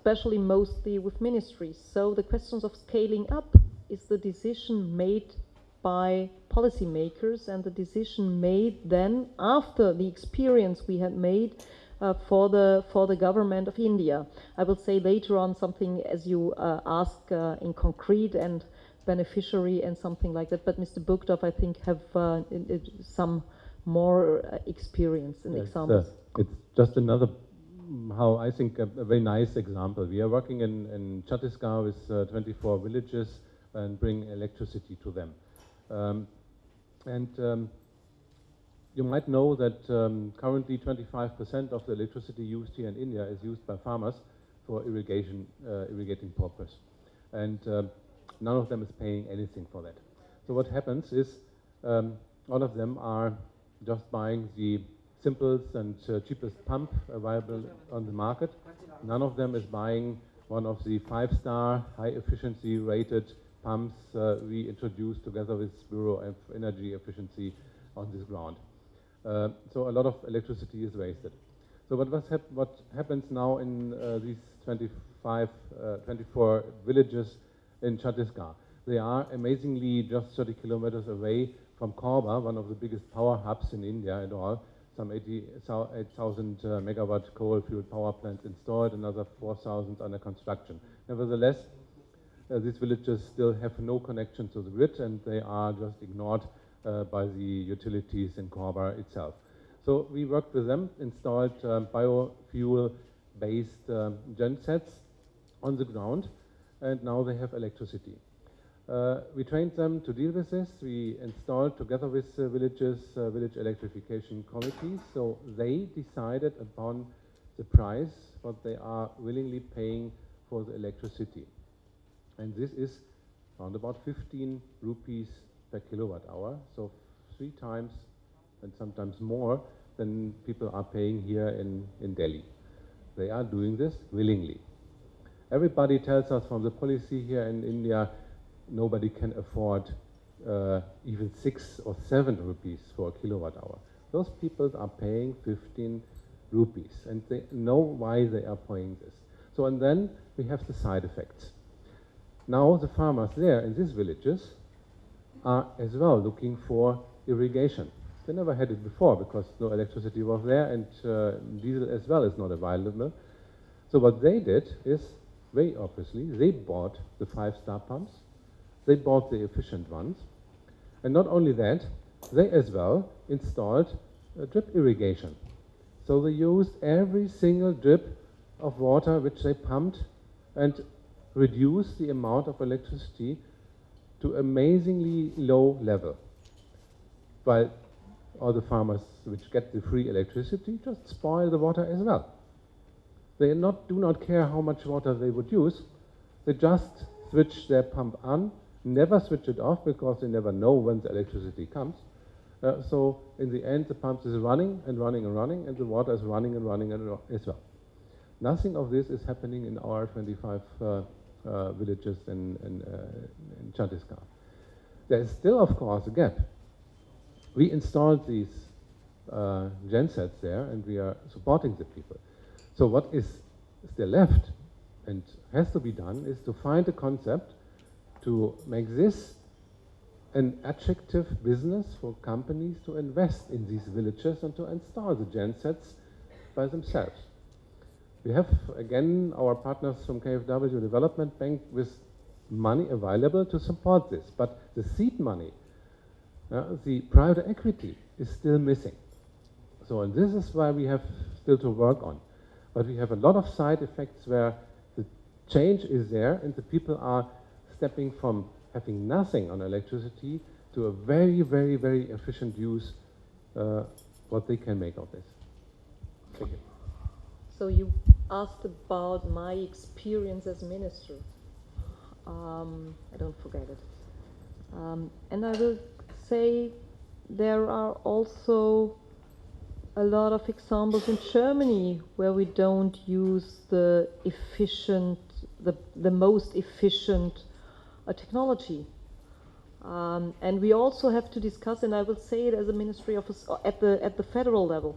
especially mostly with ministries. So the questions of scaling up is the decision made by policymakers, and the decision made then after the experience we had made for the government of India. I will say later on something as you ask in concrete and beneficiary and something like that. But Mr. Burgdorf, I think, have some more experience and examples. It's just another, how I think, a very nice example. We are working in Chhattisgarh with 24 villages and bring electricity to them. You might know that currently 25% of the electricity used here in India is used by farmers for irrigating purpose. And none of them is paying anything for that. So what happens is all of them are just buying the simplest and cheapest pump available on the market. None of them is buying one of the 5-star high efficiency rated pumps we introduced together with Bureau of Energy Efficiency on this ground. So a lot of electricity is wasted. So what happens now in these 24 villages in Chhattisgarh? They are amazingly just 30 kilometers away from Korba, one of the biggest power hubs in India at all. Some 8,000 megawatt coal-fueled power plants installed, another 4,000 under construction. Nevertheless, these villages still have no connection to the grid, and they are just ignored by the utilities in Korba itself. So we worked with them, installed biofuel-based gensets on the ground, and now they have electricity. We trained them to deal with this. We installed, together with villages, village electrification committees, so they decided upon the price, what they are willingly paying for the electricity. And this is around about 15 rupees per kilowatt hour, so 3 times and sometimes more than people are paying here in Delhi. They are doing this willingly. Everybody tells us from the policy here in India, nobody can afford even 6 or 7 rupees for a kilowatt hour. Those people are paying 15 rupees, and they know why they are paying this. So, and then we have the side effects. Now the farmers there in these villages are as well looking for irrigation. They never had it before because no electricity was there, and diesel as well is not available. So what they did is, very obviously, they bought the 5-star pumps, they bought the efficient ones, and not only that, they as well installed drip irrigation. So they used every single drip of water which they pumped and reduced the amount of electricity to amazingly low level. While all the farmers which get the free electricity just spoil the water as well. They do not care how much water they would use. They just switch their pump on, never switch it off because they never know when the electricity comes. So in the end, the pump is running and running and running, and the water is running and running as well. Nothing of this is happening in our 25 villages in Chhattisgarh. There is still, of course, a gap. We installed these gensets there, and we are supporting the people. So what is still left and has to be done is to find a concept to make this an attractive business for companies to invest in these villages and to install the gensets by themselves. We have, again, our partners from KfW Development Bank with money available to support this, but the seed money, the private equity is still missing. So, and this is why we have still to work on. But we have a lot of side effects where the change is there and the people are stepping from having nothing on electricity to a very, very, very efficient use, what they can make of this. Thank you. So you asked about my experience as minister. I don't forget it. And I will say there are also a lot of examples in Germany where we don't use the efficient, the most efficient technology. And we also have to discuss, and I will say it as a Ministry of at the federal level.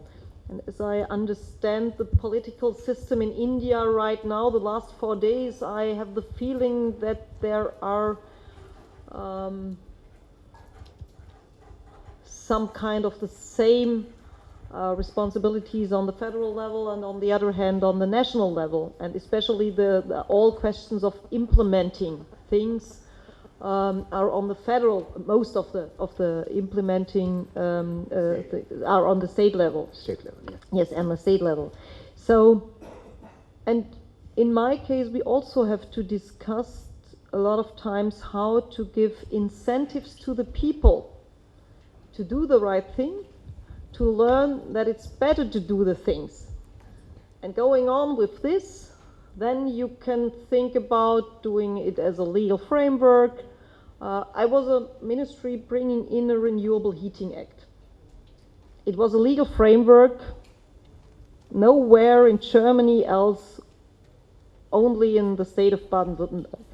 And as I understand the political system in India right now, the last 4 days, I have the feeling that there are some kind of the same responsibilities on the federal level and on the other hand on the national level, and especially the all questions of implementing things are on the federal. Most of the implementing are on the state level. State level, yeah. Yes, and the state level. So, and in my case, we also have to discuss a lot of times how to give incentives to the people to do the right thing, to learn that it's better to do the things. And going on with this, then you can think about doing it as a legal framework. I was a ministry bringing in a Renewable Heating Act. It was a legal framework, nowhere in Germany else, only in the state of Baden-Württemberg.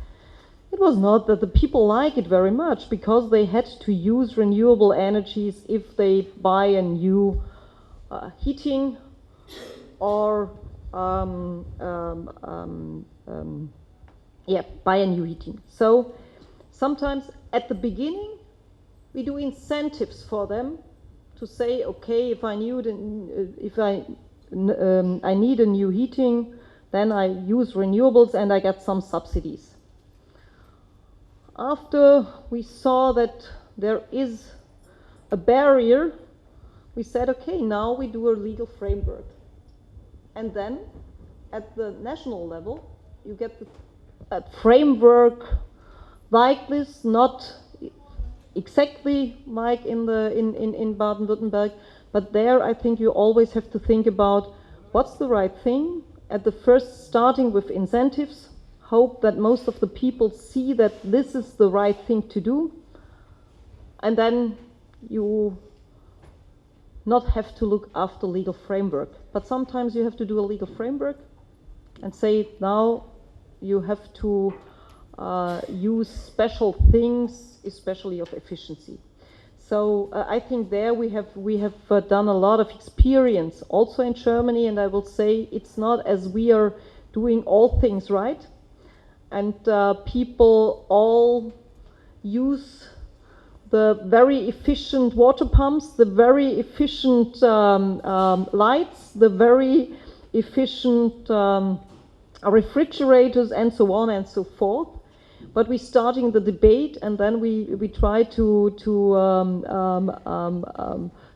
It was not that the people like it very much, because they had to use renewable energies if they buy a new heating or buy a new heating. So sometimes at the beginning we do incentives for them to say, okay, if I need a new heating, then I use renewables and I get some subsidies. After we saw that there is a barrier, we said, okay, now we do a legal framework. And then at the national level, you get a framework like this, not exactly like in Baden-Württemberg, but there I think you always have to think about what's the right thing. At the first, starting with incentives, hope that most of the people see that this is the right thing to do, and then you not have to look after legal framework. But sometimes you have to do a legal framework and say, now you have to use special things, especially of efficiency. So I think there we have done a lot of experience also in Germany, and I will say it's not as we are doing all things right, and people all use the very efficient water pumps, the very efficient lights, the very efficient refrigerators, and so on and so forth. But we're starting the debate, and then we try to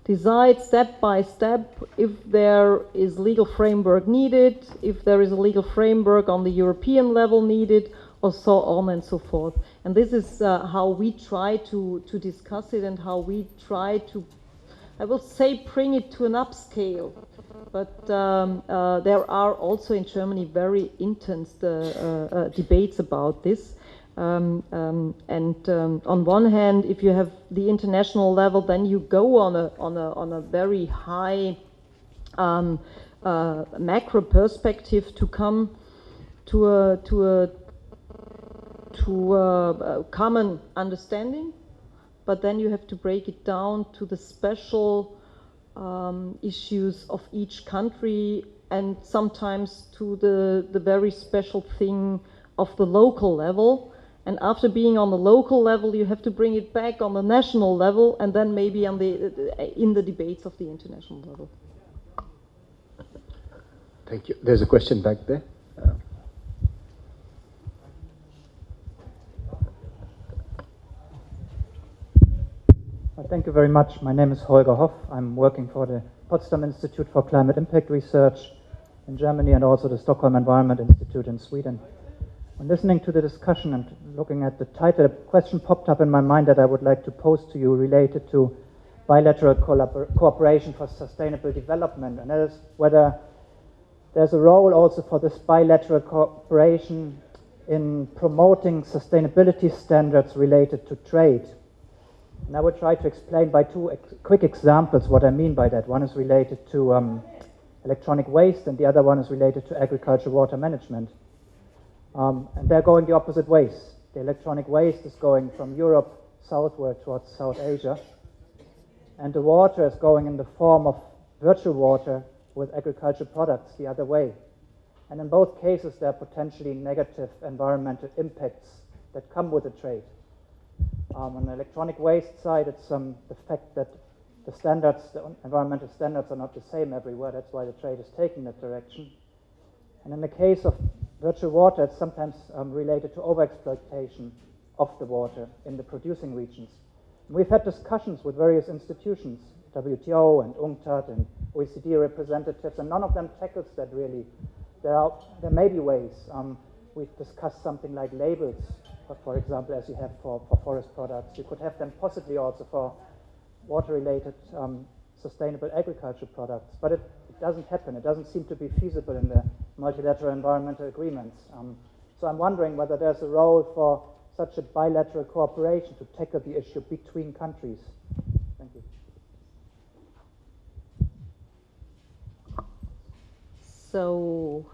decide step by step if there is legal framework needed, if there is a legal framework on the European level needed, or so on and so forth. And this is how we try to discuss it, and how we try to, I will say, bring it to an upscale. But there are also in Germany very intense debates about this. On one hand, if you have the international level, then you go on a very high macro perspective to come to a common understanding. But then you have to break it down to the special issues of each country, and sometimes to the very special thing of the local level. And after being on the local level, you have to bring it back on the national level, and then maybe on in the debates of the international level. Thank you. There's a question back there. Thank you very much. My name is Holger Hoff. I'm working for the Potsdam Institute for Climate Impact Research in Germany, and also the Stockholm Environment Institute in Sweden. When listening to the discussion and looking at the title, a question popped up in my mind that I would like to pose to you, related to bilateral cooperation for sustainable development, and that is whether there's a role also for this bilateral cooperation in promoting sustainability standards related to trade. And I will try to explain by two quick examples what I mean by that. One is related to electronic waste, and the other one is related to agricultural water management. And they're going the opposite ways. The electronic waste is going from Europe southward towards South Asia, and the water is going in the form of virtual water with agricultural products the other way. And in both cases, there are potentially negative environmental impacts that come with the trade. On the electronic waste side, it's the fact that the standards, the environmental standards are not the same everywhere. That's why the trade is taking that direction. And in the case of virtual water, it's sometimes related to overexploitation of the water in the producing regions. And we've had discussions with various institutions, WTO and UNCTAD and OECD representatives, and none of them tackles that really. There may be ways. We've discussed something like labels, for example, as you have for forest products. You could have them possibly also for water-related sustainable agricultural products, but it doesn't happen. It doesn't seem to be feasible in the multilateral environmental agreements. So I'm wondering whether there's a role for such a bilateral cooperation to tackle the issue between countries. Thank you. So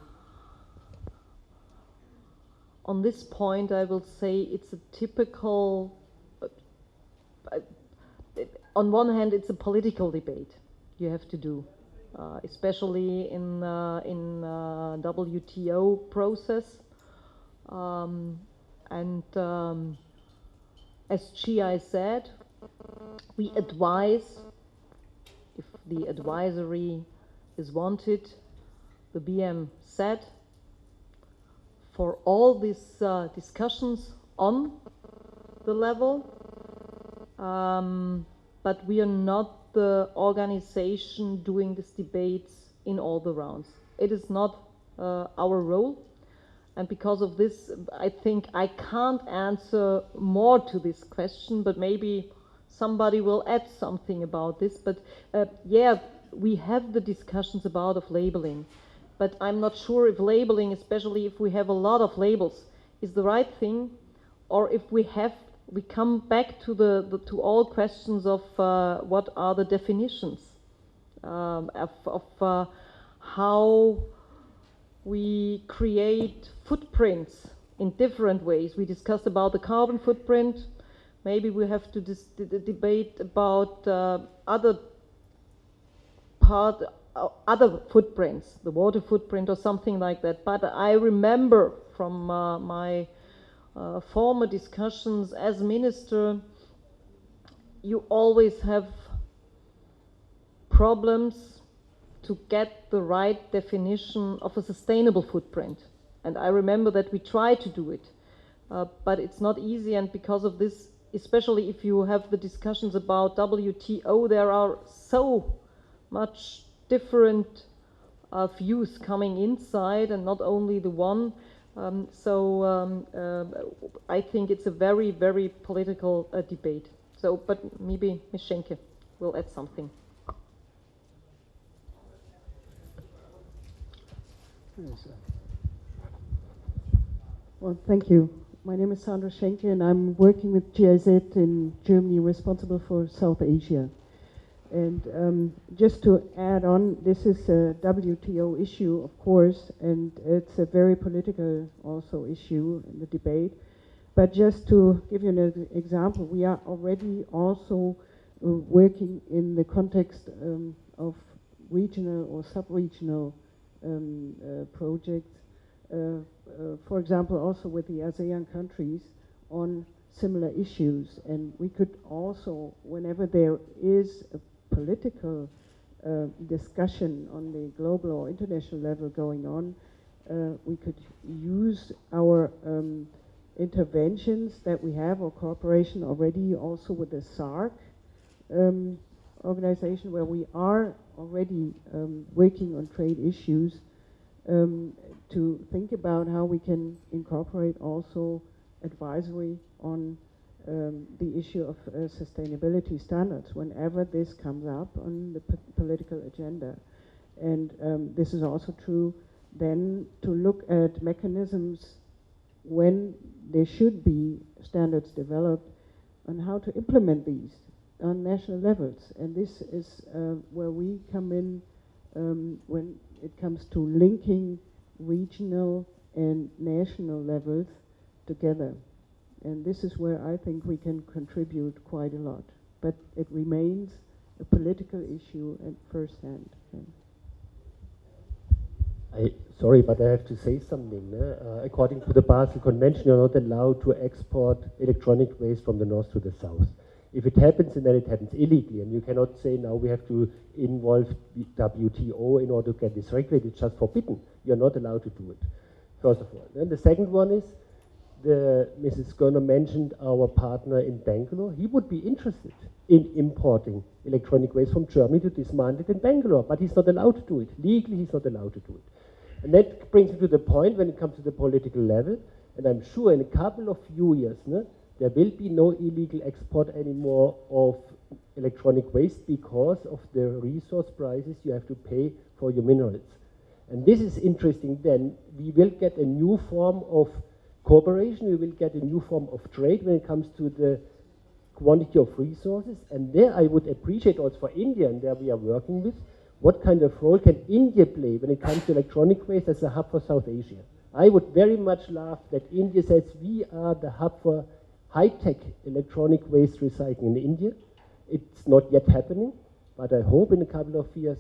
on this point, I will say it's a typical, on one hand, it's a political debate you have to do, especially in WTO process. As GI said, we advise, if the advisory is wanted, the BM said, for all these discussions on the level, but we are not the organization doing these debates in all the rounds. It is not our role, and because of this, I think I can't answer more to this question, but maybe somebody will add something about this. But yeah, we have the discussions about of labeling. But I'm not sure if labeling, especially if we have a lot of labels, is the right thing, or if we come back to to all questions of what are the definitions of how we create footprints in different ways. We discussed about the carbon footprint. Maybe we have to debate about other footprints, the water footprint or something like that. But I remember from my former discussions as minister, you always have problems to get the right definition of a sustainable footprint. And I remember that we try to do it, but it's not easy. And because of this, especially if you have the discussions about WTO, there are so much different views coming inside, and not only the one. I think it's a very, very political debate. So, but maybe Ms. Schenke will add something. Well, thank you. My name is Sandra Schenke, and I'm working with GIZ in Germany, responsible for South Asia. And just to add on, this is a WTO issue, of course, and it's a very political also issue in the debate. But just to give you an example, we are already also working in the context of regional or sub-regional projects. For example, also with the ASEAN countries on similar issues. And we could also, whenever there is a political discussion on the global or international level going on, we could use our interventions that we have, or cooperation already also with the SAARC organization, where we are already working on trade issues, to think about how we can incorporate also advisory on the issue of sustainability standards whenever this comes up on the political agenda. And this is also true then to look at mechanisms when there should be standards developed on how to implement these on national levels. And this is where we come in when it comes to linking regional and national levels together. And this is where I think we can contribute quite a lot. But it remains a political issue at first hand. Sorry, but I have to say something. According to the Basel Convention, you're not allowed to export electronic waste from the north to the south. If it happens, then it happens illegally, and you cannot say now we have to involve WTO in order to get this regulated. It's just forbidden. You're not allowed to do it, first of all. Then the second one is, Mrs. Gönner mentioned our partner in Bangalore. He would be interested in importing electronic waste from Germany to dismantle it in Bangalore, but he's not allowed to do it. Legally, he's not allowed to do it. And that brings me to the point when it comes to the political level, and I'm sure in a couple of few years, there will be no illegal export anymore of electronic waste because of the resource prices you have to pay for your minerals. And this is interesting. Then we will get a new form of cooperation, we will get a new form of trade when it comes to the quantity of resources. And there I would appreciate also for India, and there we are working with, what kind of role can India play when it comes to electronic waste as a hub for South Asia? I would very much love that India says we are the hub for high-tech electronic waste recycling in India. It's not yet happening, but I hope in a couple of years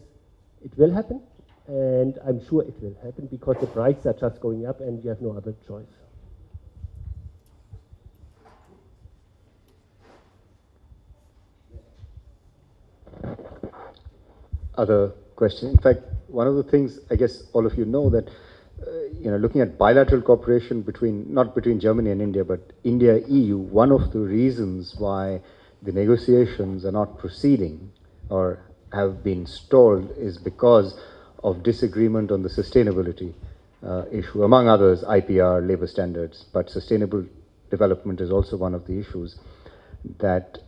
it will happen, and I'm sure it will happen because the prices are just going up and you have no other choice. Other question. In fact, one of the things I guess all of you know that looking at bilateral cooperation not between Germany and India, but India-EU, one of the reasons why the negotiations are not proceeding or have been stalled is because of disagreement on the sustainability issue, among others, IPR, labor standards, but sustainable development is also one of the issues that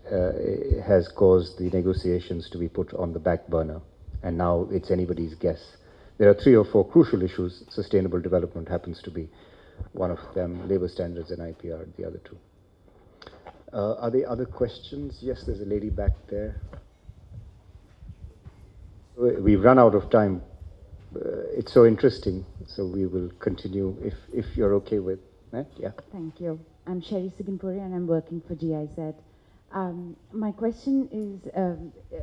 has caused the negotiations to be put on the back burner. And now it's anybody's guess. There are 3 or 4 crucial issues. Sustainable development happens to be one of them, labor standards and IPR, the other 2. Are there other questions? Yes, there's a lady back there. We've run out of time. It's so interesting, so we will continue if you're okay with that. Yeah. Thank you. I'm Sherry Siganpuri and I'm working for GIZ. My question is,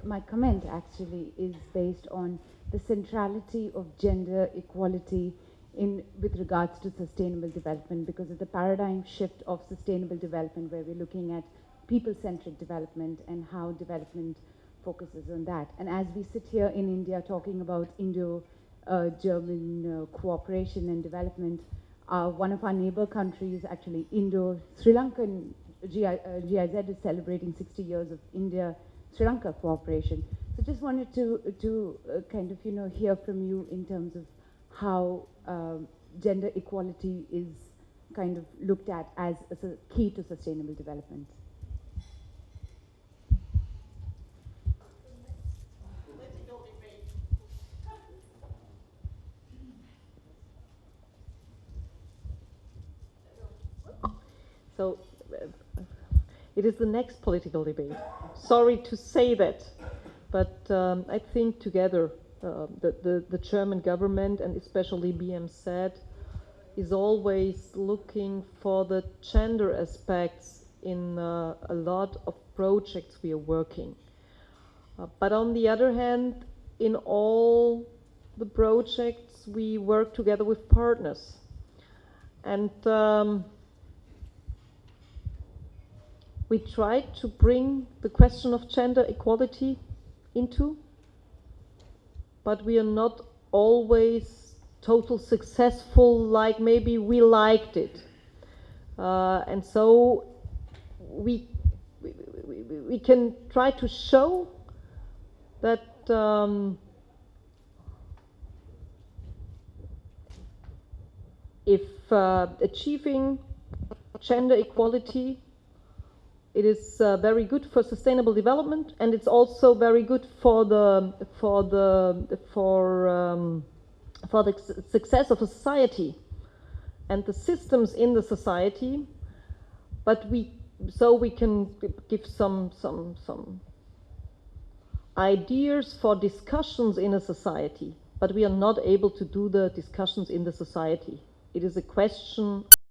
my comment actually is based on the centrality of gender equality with regards to sustainable development, because of the paradigm shift of sustainable development where we're looking at people-centric development and how development focuses on that. And as we sit here in India talking about Indo-German cooperation and development, one of our neighbor countries, actually Indo-Sri Lankan GIZ is celebrating 60 years of India-Sri Lanka cooperation. So just wanted to kind of, hear from you in terms of how gender equality is kind of looked at as a key to sustainable development. So it is the next political debate. Sorry to say that, but I think together the German government and especially BMZ is always looking for the gender aspects in a lot of projects we are working. But on the other hand, in all the projects we work together with partners. And we try to bring the question of gender equality into, but we are not always total successful like maybe we liked it. And so we can try to show that if achieving gender equality, it is very good for sustainable development, and it's also very good for the success of a society and the systems in the society. But we can give some ideas for discussions in a society, but we are not able to do the discussions in the society. It is a question